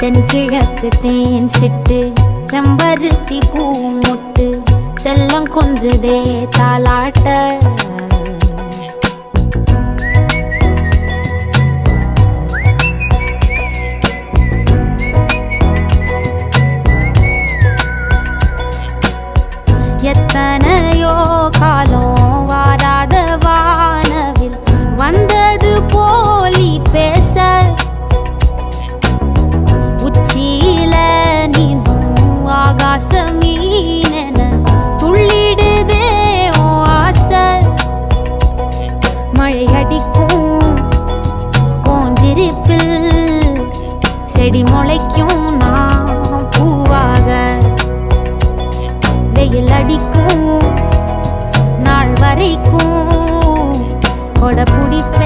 தென்கிழக்கு தேன் சிட்டு செம்பருத்தி பூ முட்டு செல்லம் கொஞ்சுதே தாலாட்ட எத்தனையோ காலம் வாராத வானவில் வந்தது போலி பேச உச்சியில நீந்தும் ஆகாச மீனென துள்ளிடுதே ஆசை மழை அடிக்கும் ஓஞ்சிருப்பில் செடி முளைக்கும் நான் பூவாக வெயில் அடிக்கும் நாள் வரைக்கும் கொடை பிடிப்ப